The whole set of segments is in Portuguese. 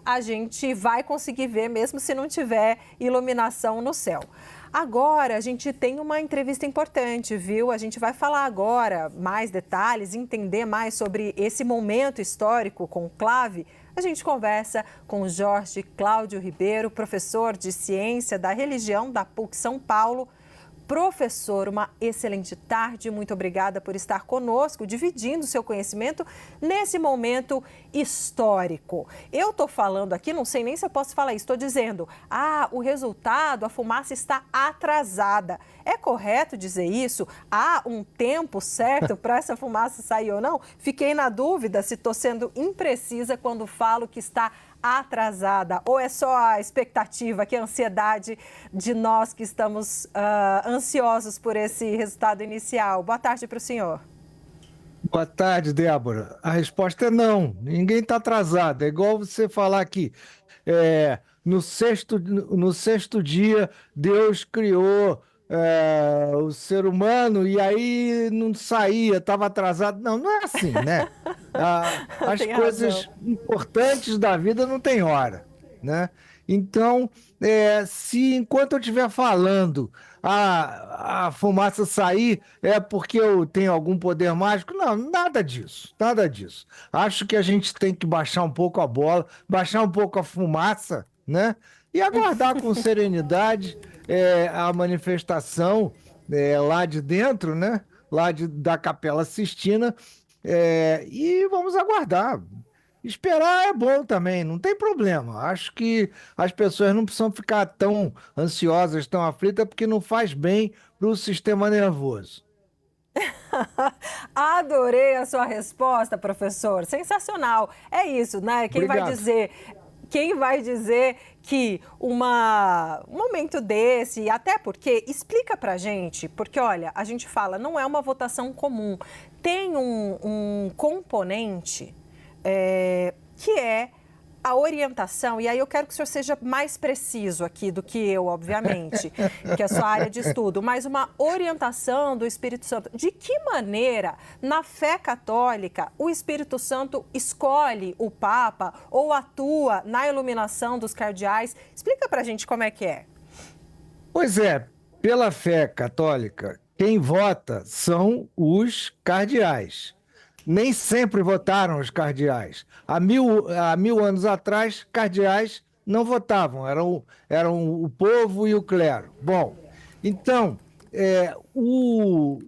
a gente vai conseguir ver, mesmo se não tiver iluminação no céu. Agora, a gente tem uma entrevista importante, viu? A gente vai falar agora mais detalhes, entender mais sobre esse momento histórico conclave. A gente conversa com o Jorge Cláudio Ribeiro, professor de Ciência da Religião da PUC São Paulo. Professor, uma excelente tarde, muito obrigada por estar conosco, dividindo seu conhecimento nesse momento histórico. Eu estou falando aqui, não sei nem se eu posso falar isso, estou dizendo, o resultado, a fumaça está atrasada. É correto dizer isso? Há um tempo certo para essa fumaça sair ou não? Fiquei na dúvida se estou sendo imprecisa quando falo que está atrasada, ou é só a expectativa, que a ansiedade de nós que estamos ansiosos por esse resultado inicial. Boa tarde para o senhor. Boa tarde, Débora. A resposta é não, ninguém está atrasado. É igual você falar que no sexto dia Deus criou o ser humano e aí não saía, estava atrasado. Não, não é assim, né? As coisas importantes da vida não tem hora, né? Então, se enquanto eu estiver falando a fumaça sair é porque eu tenho algum poder mágico, não, nada disso, nada disso. Acho que a gente tem que baixar um pouco a bola, baixar um pouco a fumaça, né? E aguardar com serenidade a manifestação lá de dentro, né? Da Capela Sistina, e vamos aguardar. Esperar é bom também, não tem problema. Acho que as pessoas não precisam ficar tão ansiosas, tão aflitas, porque não faz bem para o sistema nervoso. Adorei a sua resposta, professor. Sensacional. É isso, né? Quem vai dizer que um momento desse, até porque, explica pra gente, porque olha, a gente fala, não é uma votação comum, tem um componente que é a orientação, e aí eu quero que o senhor seja mais preciso aqui do que eu, obviamente, que é a sua área de estudo, mas uma orientação do Espírito Santo. De que maneira, na fé católica, o Espírito Santo escolhe o Papa ou atua na iluminação dos cardeais? Explica pra gente como é que é. Pois é, pela fé católica, quem vota são os cardeais. Nem sempre votaram os cardeais. Há mil anos atrás, cardeais não votavam, eram o povo e o clero. Bom, então, o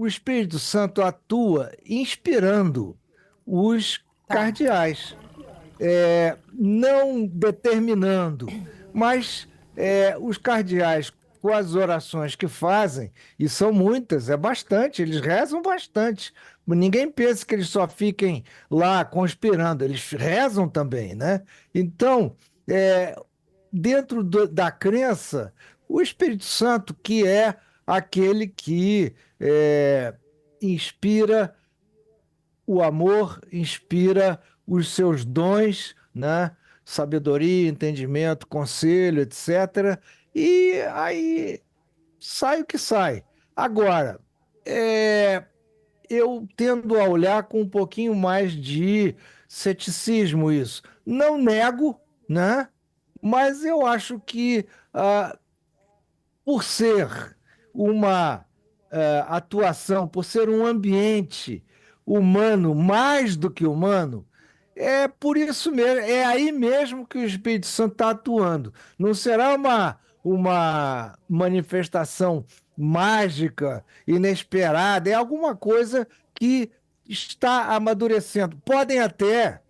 Espírito Santo atua inspirando os cardeais, não determinando, mas os cardeais, com as orações que fazem, e são muitas, é bastante, eles rezam bastante. Ninguém pensa que eles só fiquem lá conspirando, eles rezam também, né? Então, dentro da crença, o Espírito Santo, que é aquele que inspira o amor, inspira os seus dons, né? Sabedoria, entendimento, conselho, etc. E aí sai o que sai. Agora, eu tendo a olhar com um pouquinho mais de ceticismo isso. Não nego, né? Mas eu acho que por ser uma atuação, por ser um ambiente humano, mais do que humano, é por isso mesmo, é aí mesmo que o Espírito Santo está atuando. Não será uma manifestação mágica, inesperada, é alguma coisa que está amadurecendo. Podem até,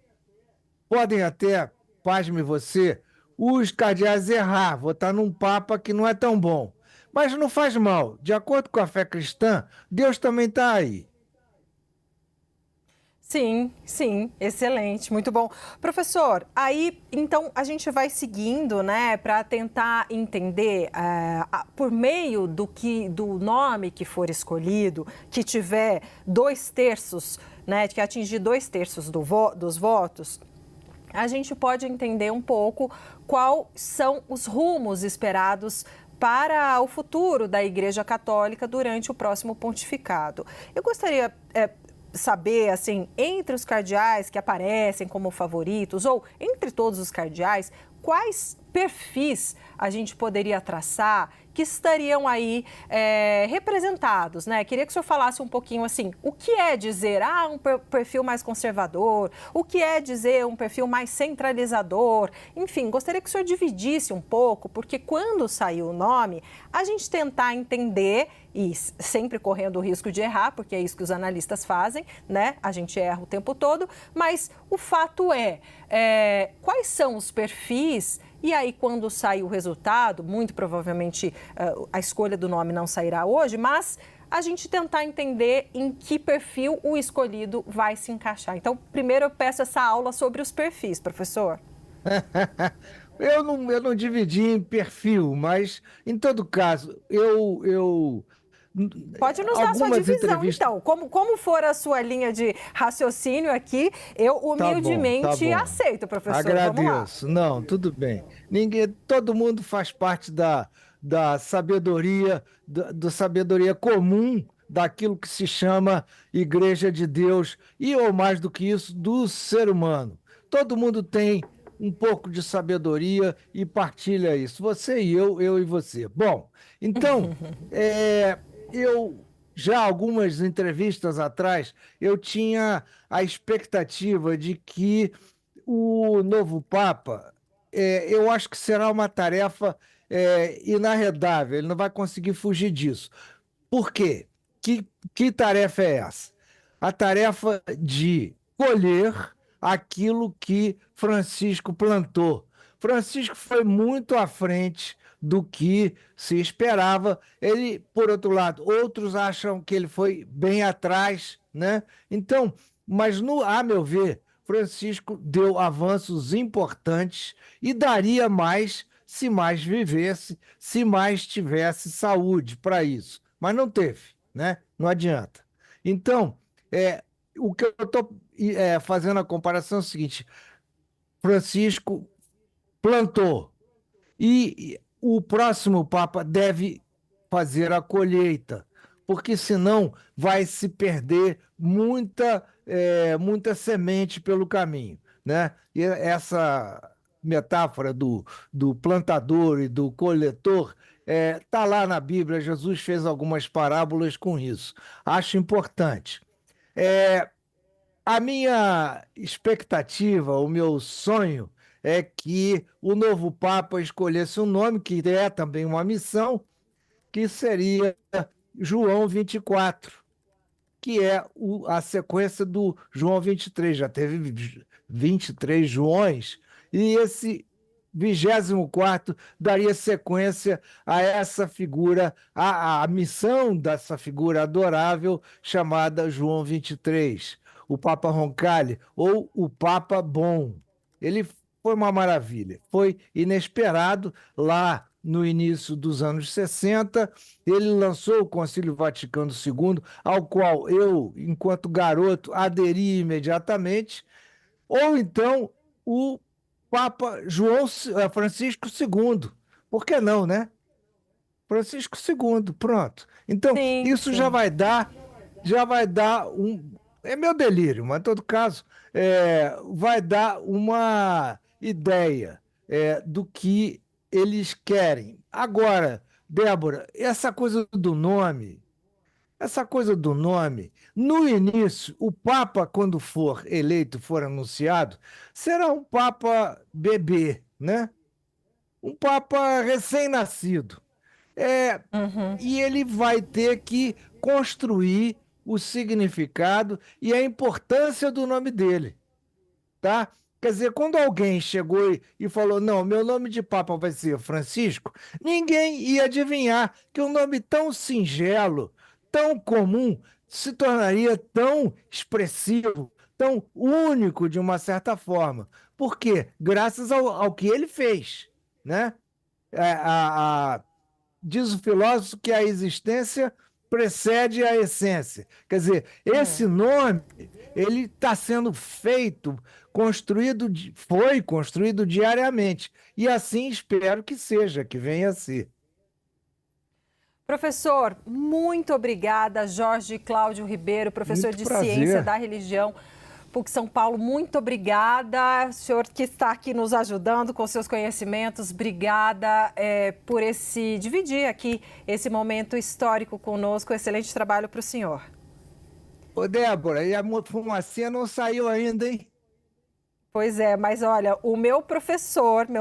pasme você, os cardeais errar, votar num papa que não é tão bom. Mas não faz mal. De acordo com a fé cristã, Deus também está aí. Sim, sim, excelente, muito bom. Professor, aí então a gente vai seguindo, né, para tentar entender por meio do nome que for escolhido, que tiver 2/3, né, que atingir 2/3 dos votos, a gente pode entender um pouco quais são os rumos esperados para o futuro da Igreja Católica durante o próximo pontificado. Eu gostaria saber, assim, entre os cardeais que aparecem como favoritos ou entre todos os cardeais, quais perfis a gente poderia traçar que estariam aí representados, né? Queria que o senhor falasse um pouquinho assim, o que é dizer um perfil mais conservador, o que é dizer um perfil mais centralizador, enfim, gostaria que o senhor dividisse um pouco, porque quando saiu o nome, a gente tentar entender, e sempre correndo o risco de errar, porque é isso que os analistas fazem, né? A gente erra o tempo todo, mas o fato quais são os perfis. E aí, quando sair o resultado, muito provavelmente a escolha do nome não sairá hoje, mas a gente tentar entender em que perfil o escolhido vai se encaixar. Então, primeiro eu peço essa aula sobre os perfis, professor. Eu não dividi em perfil, mas, em todo caso, Pode nos dar a sua algumas divisão, entrevistas. então. Como for a sua linha de raciocínio aqui, eu Tá bom, tá humildemente bom. aceito, professor. Vamos lá. Agradeço. Não, tudo bem. Todo mundo faz parte da sabedoria, da sabedoria comum daquilo que se chama Igreja de Deus e, ou mais do que isso, do ser humano. Todo mundo tem um pouco de sabedoria e partilha isso. Você e eu e você. Bom, então, eu já algumas entrevistas atrás, eu tinha a expectativa de que o novo Papa, eu acho que será uma tarefa inarredável, ele não vai conseguir fugir disso. Por quê? Que tarefa é essa? A tarefa de colher aquilo que Francisco plantou. Francisco foi muito à frente do que se esperava. Ele, por outro lado, outros acham que ele foi bem atrás, né? Então, mas a meu ver, Francisco deu avanços importantes e daria mais se mais vivesse, se mais tivesse saúde para isso. Mas não teve, né? Não adianta. Então, o que eu estou fazendo a comparação é o seguinte: Francisco plantou e o próximo Papa deve fazer a colheita, porque senão vai se perder muita semente pelo caminho, né? E essa metáfora do plantador e do coletor está lá na Bíblia. Jesus fez algumas parábolas com isso. Acho importante. É, a minha expectativa, o meu sonho é que o novo Papa escolhesse um nome, que é também uma missão, que seria João 24, que é a sequência do João 23. Já teve 23 Joões, e esse 24º daria sequência a essa figura, a missão dessa figura adorável chamada João 23, o Papa Roncalli, ou o Papa Bom. Ele foi uma maravilha, foi inesperado lá no início dos anos 60. Ele lançou o Concílio Vaticano II, ao qual eu, enquanto garoto, aderi imediatamente, ou então o Papa Francisco II. Por que não, né? Francisco II, pronto. Então, Sim, isso sim. já vai dar um. É meu delírio, mas em todo caso, vai dar uma ideia do que eles querem. Agora, Débora, essa coisa do nome, no início, o Papa, quando for eleito, for anunciado, será um Papa bebê, né? Um Papa recém-nascido. É, Uhum. e ele vai ter que construir o significado e a importância do nome dele, tá? Quer dizer, quando alguém chegou e falou, não, meu nome de Papa vai ser Francisco, ninguém ia adivinhar que um nome tão singelo, tão comum, se tornaria tão expressivo, tão único de uma certa forma. Por quê? Graças ao que ele fez, né? É, diz o filósofo que a existência precede a essência. Quer dizer, esse nome, ele está sendo feito, foi construído diariamente. E assim espero que seja, que venha a ser. Professor, muito obrigada. Jorge Cláudio Ribeiro, professor Muito de prazer. Ciência da Religião, PUC São Paulo, muito obrigada. O senhor que está aqui nos ajudando com seus conhecimentos, obrigada por dividir aqui esse momento histórico conosco. Excelente trabalho para o senhor. Ô, Débora, e a fumacinha não saiu ainda, hein? Pois é, mas olha, o meu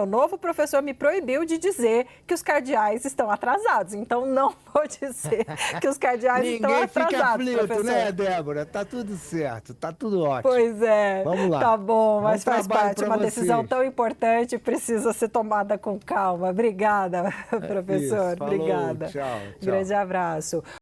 novo professor, me proibiu de dizer que os cardeais estão atrasados. Então, não vou dizer que os cardeais estão atrasados, Ninguém fica aflito, professor. né, Débora? Tá tudo certo, tá tudo ótimo. Pois é. Vamos lá. Tá bom, mas Bom faz trabalho parte. pra Uma decisão vocês. tão importante precisa ser tomada com calma. Obrigada, professor. Isso, falou, Obrigada. tchau, tchau. Grande abraço.